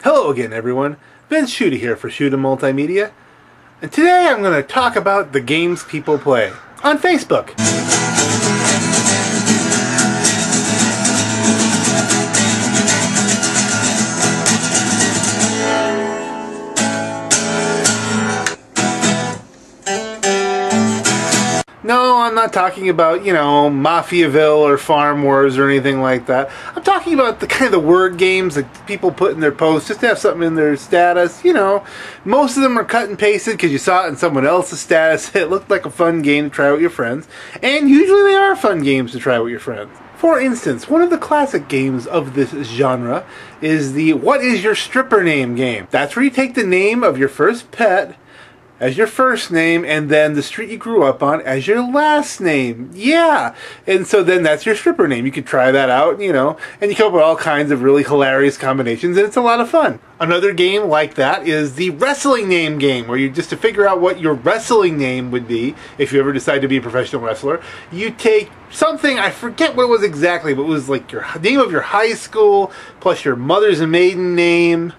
Hello again, everyone. Vince Shuta here for Shuta Multimedia, and today I'm going to talk about the games people play on Facebook. No, I'm not talking about, Mafiaville or Farm Wars or anything like that. I'm talking about the kind of word games that people put in their posts just to have something in their status. Most of them are cut and pasted because you saw it in someone else's status. It looked like a fun game to try with your friends. And usually they are fun games to try with your friends. For instance, one of the classic games of this genre is the What is Your Stripper Name game. That's where you take the name of your first pet as your first name, and then the street you grew up on as your last name. Yeah. And so then that's your stripper name. You could try that out, and you come up with all kinds of really hilarious combinations, and it's a lot of fun. Another game like that is the wrestling name game, where you just to figure out what your wrestling name would be, if you ever decide to be a professional wrestler, you take something, I forget what it was exactly, but it was like your name of your high school, plus your mother's maiden name,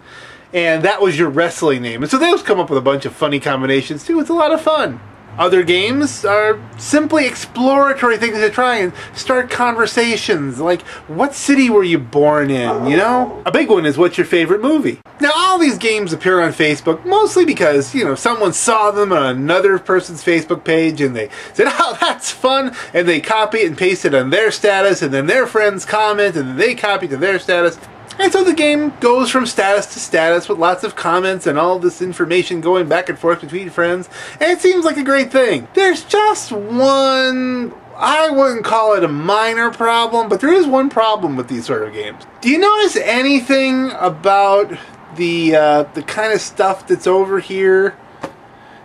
and that was your wrestling name. And so those come up with a bunch of funny combinations too. It's a lot of fun. Other games are simply exploratory things to try and start conversations, like what city were you born in, A big one is what's your favorite movie. Now all these games appear on Facebook mostly because, someone saw them on another person's Facebook page and they said, oh, that's fun, and they copy it and paste it on their status, and then their friends comment and then they copy to their status. And so the game goes from status to status with lots of comments and all this information going back and forth between friends, and it seems like a great thing. There's just one, I wouldn't call it a minor problem, but there is one problem with these sort of games. Do you notice anything about the kind of stuff that's over here?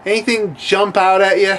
Anything jump out at you?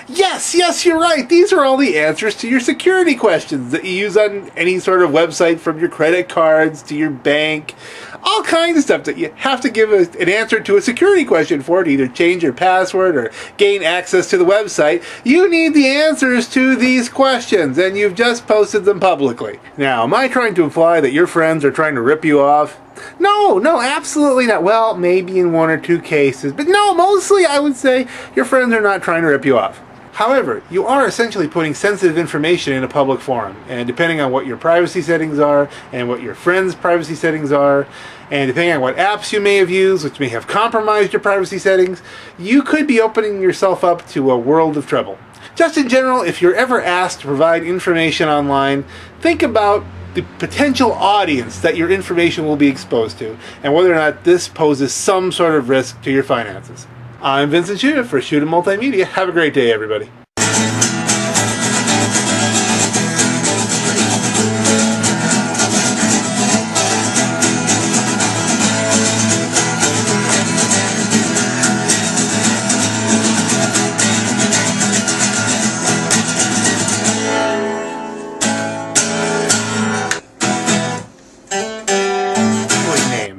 Yes, you're right. These are all the answers to your security questions that you use on any sort of website, from your credit cards to your bank. All kinds of stuff that you have to give an answer to a security question for to either change your password or gain access to the website. You need the answers to these questions, and you've just posted them publicly. Now, am I trying to imply that your friends are trying to rip you off? No, absolutely not. Well, maybe in one or two cases, but no, mostly I would say your friends are not trying to rip you off. However, you are essentially putting sensitive information in a public forum, and depending on what your privacy settings are, and what your friends' privacy settings are, and depending on what apps you may have used, which may have compromised your privacy settings, you could be opening yourself up to a world of trouble. Just in general, if you're ever asked to provide information online, think about the potential audience that your information will be exposed to, and whether or not this poses some sort of risk to your finances. I'm Vincent Shuta for Shuta Multimedia. Have a great day, everybody.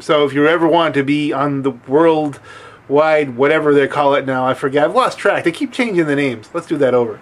So if you ever want to be on the worldwide, whatever they call it now, I forget, I've lost track. They keep changing the names. Let's do that over.